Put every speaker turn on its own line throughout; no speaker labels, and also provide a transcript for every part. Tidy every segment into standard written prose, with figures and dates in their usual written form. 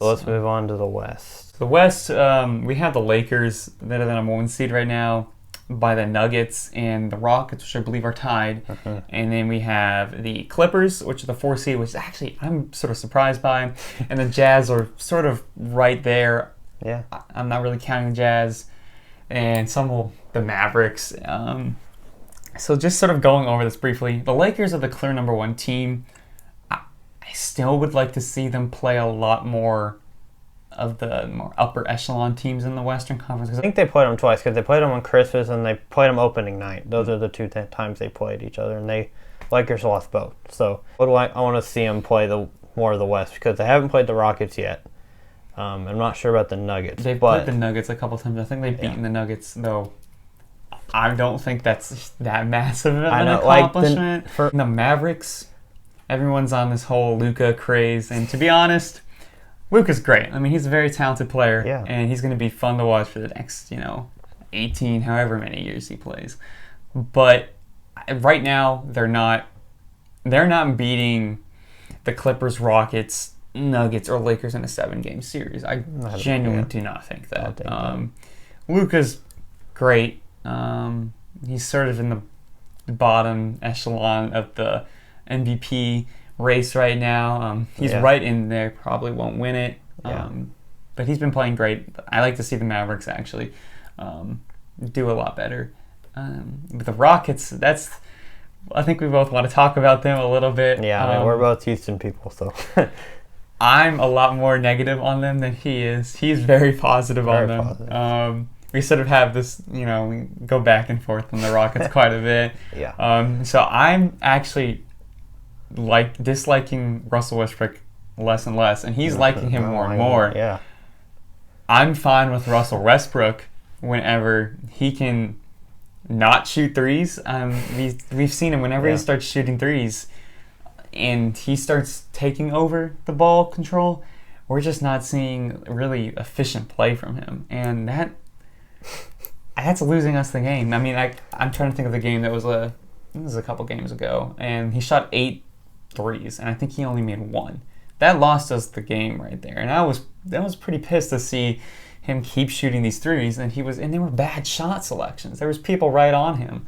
So let's move on to the West.
The West, we have the Lakers that are the number 1 seed right now by the Nuggets and the Rockets, which I believe are tied. And then we have the Clippers, which are the 4 seed, which actually I'm sort of surprised by. And the Jazz are sort of right there.
Yeah.
I'm not really counting the Jazz. And the Mavericks. So just sort of going over this briefly, the Lakers are the clear number 1 team. I still would like to see them play a lot more of the more upper echelon teams in the Western Conference.
I think they played them twice because they played them on Christmas and they played them opening night. Those are the 2 times they played each other, and Lakers lost both. So I want to see them play more of the West because they haven't played the Rockets yet. I'm not sure about the Nuggets.
They've played the Nuggets a couple times. I think they've beaten the Nuggets, though. I don't think that's that massive of an accomplishment. The Mavericks, everyone's on this whole Luka craze, and to be honest, Luka's great. I mean, he's a very talented player, and he's going to be fun to watch for the next, 18, however many years he plays. But right now, they're not beating the Clippers, Rockets, Nuggets, or Lakers in a 7-game series. I genuinely do not think that. Luka's great. He's sort of in the bottom echelon of the MVP race right now. He's right in there, probably won't win it. But he's been playing great. I like to see the Mavericks actually do a lot better. But the Rockets, I think we both want to talk about them a little bit.
Yeah, we're both Houston people, so
I'm a lot more negative on them than he is. He's very positive on them. Positive. We sort of have this, we go back and forth on the Rockets quite a bit. So I'm actually disliking Russell Westbrook less and less, and he's liking him more and more.
Yeah.
I'm fine with Russell Westbrook whenever he can not shoot threes. We've seen him whenever he starts shooting threes and he starts taking over the ball control, we're just not seeing really efficient play from him, and that's losing us the game. I mean, I'm trying to think of the game that was a couple games ago, and he shot 8 threes, and I think he only made 1. That lost us the game right there, and I was pretty pissed to see him keep shooting these threes, and they were bad shot selections. There was people right on him.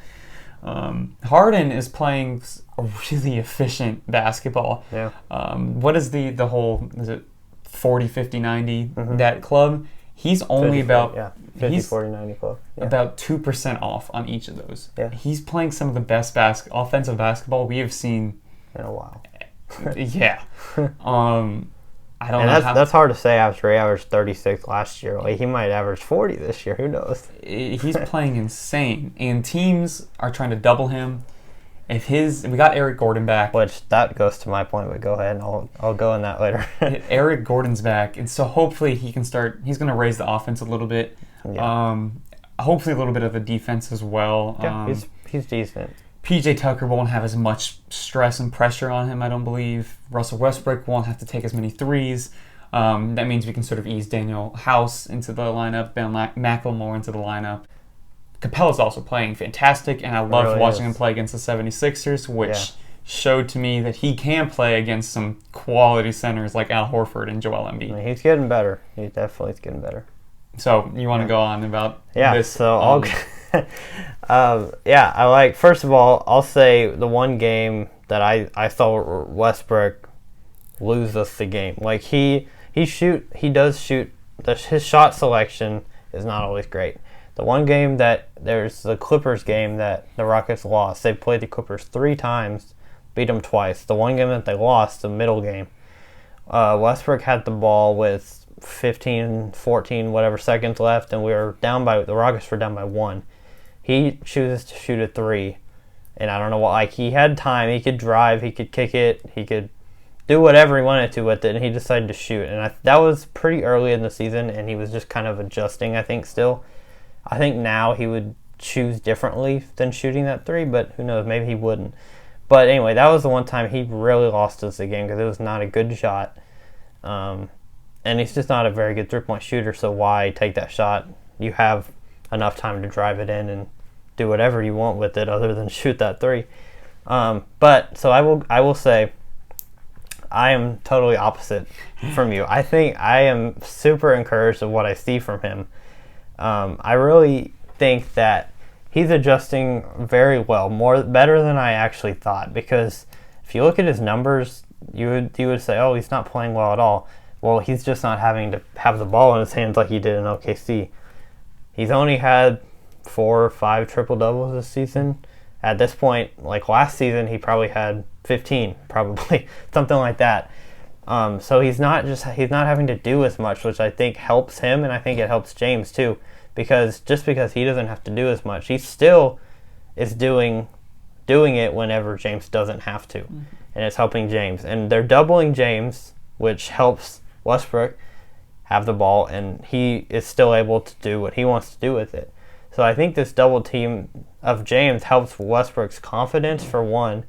Harden is playing a really efficient basketball.
Yeah.
What is the whole, is it 40, 50, 90, that club? He's only
50, 40, 90 club. Yeah.
About 2% off on each of those.
Yeah.
He's playing some of the best offensive basketball we have seen
in a while.
Yeah. I don't know.
That's hard to say after he averaged 36 last year. Like, he might average 40 this year. Who knows?
He's playing insane, and teams are trying to double him. We got Eric Gordon back,
which that goes to my point. But go ahead, and I'll go in that later.
Eric Gordon's back, and so hopefully he can start. He's going to raise the offense a little bit.
Yeah.
Hopefully a little bit of the defense as well.
Yeah, he's decent.
PJ Tucker won't have as much stress and pressure on him, I don't believe. Russell Westbrook won't have to take as many threes. That means we can sort of ease Daniel House into the lineup, Ben McLemore into the lineup. Capella's also playing fantastic, and I loved watching him play against the 76ers, which showed to me that he can play against some quality centers like Al Horford and Joel Embiid.
I mean, he's getting better. He definitely is getting better.
So you want to go on about this?
Yeah, so I'll... first of all, I'll say the one game that I saw Westbrook lose us the game. Like, he does shoot. His shot selection is not always great. The one game there's the Clippers game that the Rockets lost. They played the Clippers 3 times, beat them twice. The one game that they lost, the middle game, Westbrook had the ball with 15, 14, whatever seconds left, and the Rockets were down by 1. He chooses to shoot a 3, and I don't know what. Like, he had time. He could drive. He could kick it. He could do whatever he wanted to with it, and he decided to shoot. And that was pretty early in the season, and he was just kind of adjusting, I think, still. I think now he would choose differently than shooting that 3, but who knows? Maybe he wouldn't. But anyway, that was the one time he really lost us the game because it was not a good shot. And he's just not a very good three-point shooter, so why take that shot? You have enough time to drive it in and do whatever you want with it other than shoot that 3. But so I will say I am totally opposite from you. I think I am super encouraged of what I see from him. I really think that he's adjusting very well, better than I actually thought. Because if you look at his numbers, you would say, oh, he's not playing well at all. Well, he's just not having to have the ball in his hands like he did in OKC. He's only had 4 or 5 triple doubles this season. At this point, like last season, he probably had 15, probably something like that. So he's not having to do as much, which I think helps him, and I think it helps James too, because he doesn't have to do as much, he still is doing it whenever James doesn't have to, and it's helping James. And they're doubling James, which helps Westbrook have the ball, and he is still able to do what he wants to do with it. So I think this double team of James helps Westbrook's confidence, for one.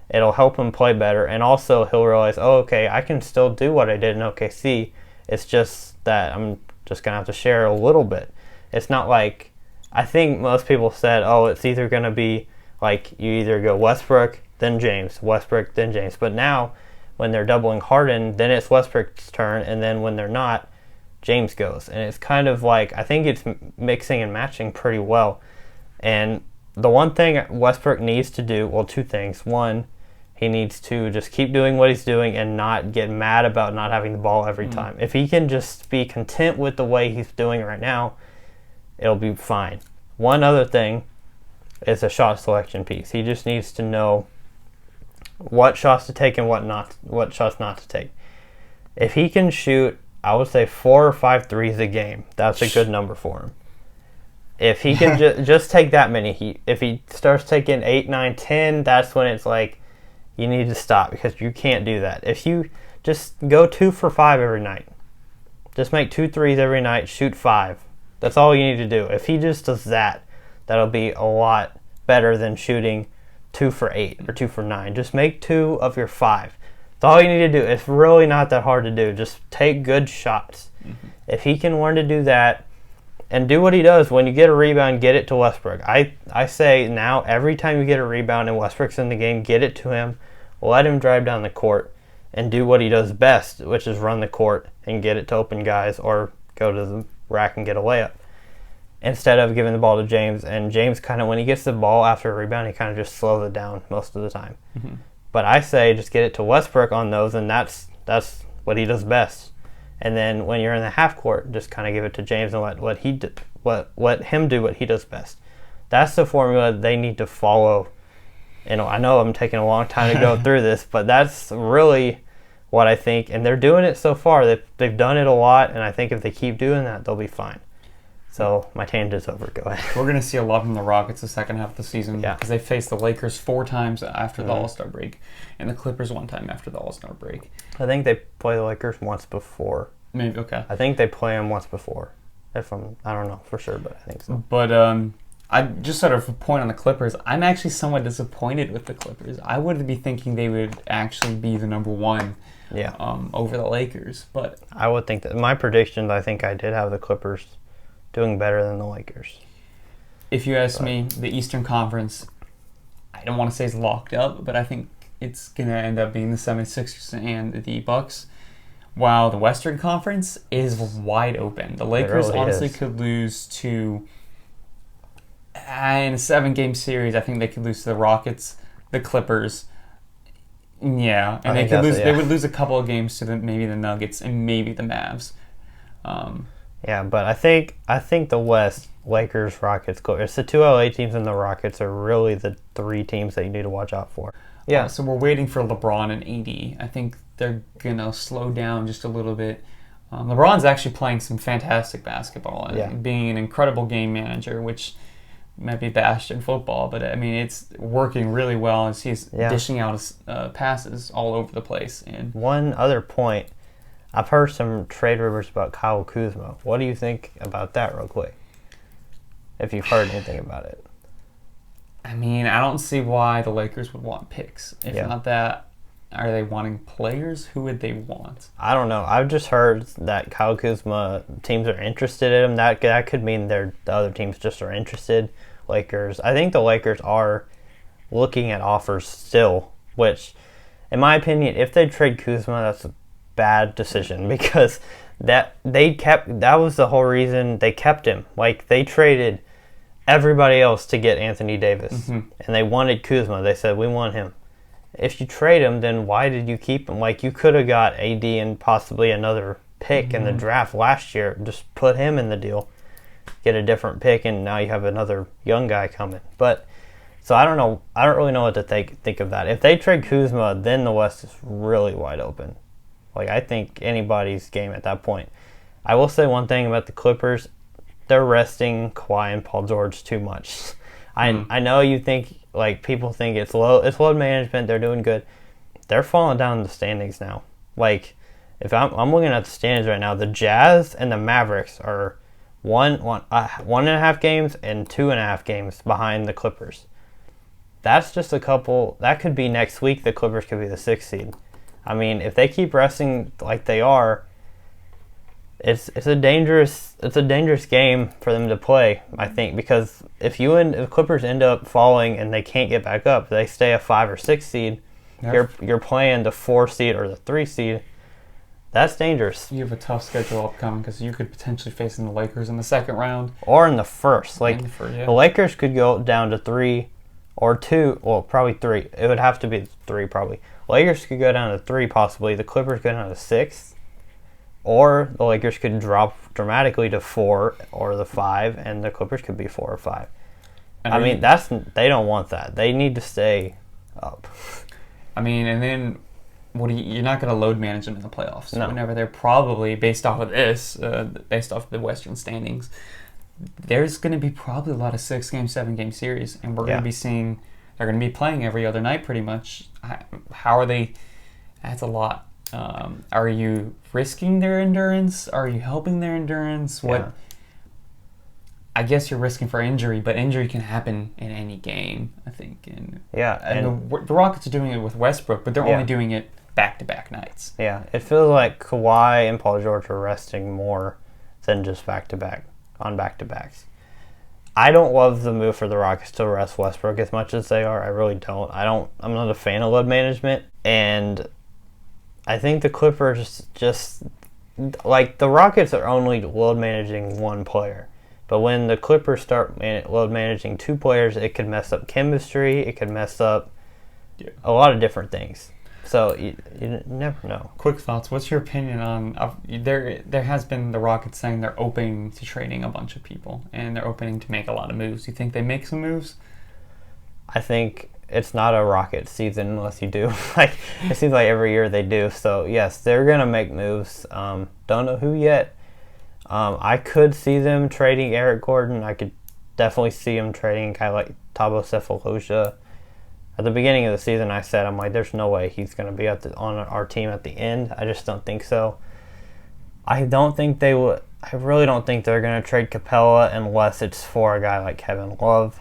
It'll help him play better, and also he'll realize, oh, okay, I can still do what I did in OKC. It's just that I'm just going to have to share a little bit. It's not like, I think most people said, oh, it's either going to be like you either go Westbrook, then James, Westbrook, then James. But now, when they're doubling Harden, then it's Westbrook's turn, and then when they're not, James goes. And it's kind of like, I think it's mixing and matching pretty well. And the one thing Westbrook needs to do, well, 2 things. One, he needs to just keep doing what he's doing and not get mad about not having the ball every time. If he can just be content with the way he's doing right now, it'll be fine. One other thing is a shot selection piece. He just needs to know what shots to take and what shots not to take. If he can shoot, I would say 4 or 5 threes a game, that's a good number for him. If he can just take that many, if he starts taking 8, 9, 10, that's when it's like, you need to stop, because you can't do that. If you just go 2 for 5 every night, just make 2 threes every night, shoot 5. That's all you need to do. If he just does that, that'll be a lot better than shooting 2 for 8 or 2 for 9. Just make 2 of your 5. That's all you need to do. It's really not that hard to do. Just take good shots. If he can learn to do that, and do what he does when you get a rebound, get it to Westbrook. I say now, every time you get a rebound and Westbrook's in the game, get it to him, let him drive down the court, and do what he does best, which is run the court and get it to open guys, or go to the rack and get a layup, instead of giving the ball to James. And James kind of, when he gets the ball after a rebound, he kind of just slows it down most of the time. But I say just get it to Westbrook on those, and that's what he does best. And then when you're in the half court, just kind of give it to James and let him do what he does best. That's the formula they need to follow. And I know I'm taking a long time to go through this, but that's really what I think. And they're doing it so far. They've done it a lot, and I think if they keep doing that, they'll be fine. So my tangent's over. Go ahead.
We're going to see a lot from the Rockets the second half of the season, because they faced the Lakers 4 times after the All-Star break, and the Clippers 1 time after the All-Star break.
I think they play the Lakers once before.
Maybe, okay.
I think they play them once before. I don't know for sure, but I think so.
But I just sort of a point on the Clippers. I'm actually somewhat disappointed with the Clippers. I would be thinking they would actually be the number 1 over the Lakers. But
I would think that my predictions, I think I did have the Clippers doing better than the Lakers.
If you ask me, the Eastern Conference, I don't want to say it's locked up, but I think it's going to end up being the 76ers and the Bucks. While the Western Conference is wide open. The Lakers really honestly could lose to, in a 7-game series, I think they could lose to the Rockets, the Clippers. Yeah, and they would lose a couple of games to maybe the Nuggets and maybe the Mavs.
But I think the West, Lakers, Rockets, it's the 2 LA teams, and the Rockets are really the 3 teams that you need to watch out for.
Yeah. So we're waiting for LeBron and AD. I think they're going to slow down just a little bit. LeBron's actually playing some fantastic basketball and being an incredible game manager, which might be bashed in football, but I mean, it's working really well as he's dishing out his passes all over the place. And
one other point, I've heard some trade rumors about Kyle Kuzma. What do you think about that, real quick? If you've heard anything about it.
I mean, I don't see why the Lakers would want picks. If not that, are they wanting players? Who would they want?
I don't know. I've just heard that Kyle Kuzma teams are interested in him. That could mean the other teams just are interested. Lakers. I think the Lakers are looking at offers still, which in my opinion, if they trade Kuzma, that's a bad decision because that was the whole reason they kept him. Like, they traded everybody else to get Anthony Davis, and they wanted Kuzma. They said, we want him. If you trade him, then why did you keep him? Like, you could have got AD and possibly another pick in the draft last year. Just put him in the deal, get a different pick, and now you have another young guy coming. But so I don't know. I don't really know what to think of that. If they trade Kuzma, then the West is really wide open. Like, I think anybody's game at that point. I will say one thing about the Clippers. They're resting Kawhi and Paul George too much. I know you think, like, people think it's load management, they're doing good. They're falling down in the standings now. Like, if I'm looking at the standings right now, the Jazz and the Mavericks are 1.5 games and 2.5 games behind the Clippers. That's just a couple. That could be next week. The Clippers could be the 6th seed. I mean, if they keep resting like they are, it's a dangerous game for them to play, I think, because if Clippers end up falling and they can't get back up, they stay a 5 or 6 seed. You're playing the 4 seed or the 3 seed. That's dangerous.
You have a tough schedule upcoming because you could potentially face the Lakers in the second round
or in the first. Like, the Lakers could go down to 3 or 2. Well, probably 3. It would have to be 3 probably. Lakers could go down to 3 possibly. The Clippers go down to 6. Or the Lakers could drop dramatically to 4 or the 5, and the Clippers could be 4 or 5. I mean, they don't want that. They need to stay up.
I mean, and then you're not going to load manage them in the playoffs.
No.
Whenever they're probably, based off of this, based off the Western standings, there's going to be probably a lot of 6-game, 7-game series, and we're going to be seeing they're going to be playing every other night pretty much. How are they? That's a lot. Are you risking their endurance? Are you helping their endurance? What? I guess you're risking for injury, but injury can happen in any game, I think. And the Rockets are doing it with Westbrook, but they're only doing it back-to-back nights.
Yeah, it feels like Kawhi and Paul George are resting more than just back-to-back on back-to-backs. I don't love the move for the Rockets to rest Westbrook as much as they are. I really don't. I'm not a fan of load management, and I think the Clippers just like the Rockets are only load managing one player. But when the Clippers start load managing 2 players, it could mess up chemistry. It could mess up a lot of different things. So you never know.
Quick thoughts. What's your opinion on there has been the Rockets saying they're open to trading a bunch of people and they're opening to make a lot of moves. Do you think they make some moves?
I think it's not a Rocket season unless you do. Like, it seems like every year they do. So yes, they're gonna make moves. Don't know who yet. I could see them trading Eric Gordon. I could definitely see them trading a guy like Thabo Sefolosha. At the beginning of the season, I said, I'm like, there's no way he's going to be on our team at the end. I just don't think so. I don't think they would. I really don't think they're going to trade Capella unless it's for a guy like Kevin Love.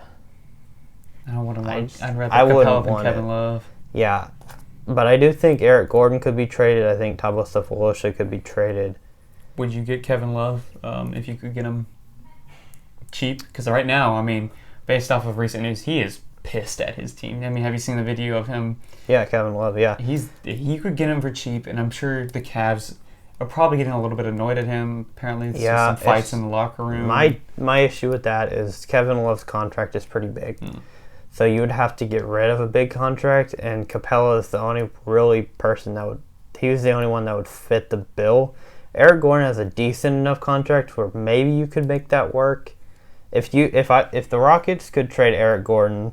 I don't want to. I'd rather Capella than Kevin Love.
Yeah, but I do think Eric Gordon could be traded. I think Thabo Sefolosha could be traded.
Would you get Kevin Love if you could get him cheap? Because right now, I mean, based off of recent news, he is pissed at his team. I mean, have you seen the video of him?
Yeah, Kevin Love, yeah.
You could get him for cheap, and I'm sure the Cavs are probably getting a little bit annoyed at him. Apparently, there's some fights in the locker room.
My issue with that is Kevin Love's contract is pretty big. So you would have to get rid of a big contract, and Capella is the only really person he was the only one that would fit the bill. Eric Gordon has a decent enough contract where maybe you could make that work. If the Rockets could trade Eric Gordon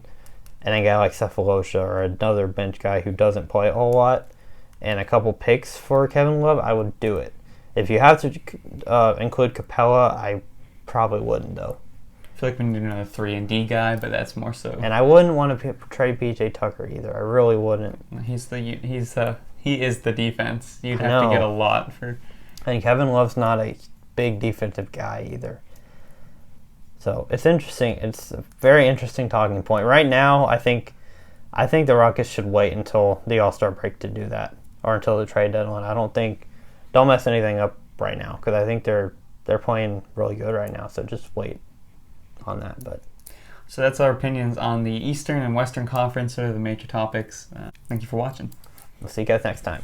and a guy like Sefolosha or another bench guy who doesn't play a whole lot and a couple picks for Kevin Love, I would do it. If you have to include Capella, I probably wouldn't, though.
I feel like we need another 3-and-D guy, but that's more so.
And I wouldn't want to trade PJ Tucker either. I really wouldn't.
He is the defense. You'd have to get a lot for.
And Kevin Love's not a big defensive guy either. So it's interesting. It's a very interesting talking point. Right now, I think the Rockets should wait until the All-Star break to do that, or until the trade deadline. Don't mess anything up right now, because I think they're playing really good right now. So just wait on that. But
so that's our opinions on the Eastern and Western Conference, or the major topics. Thank you for watching.
We'll see you guys next time.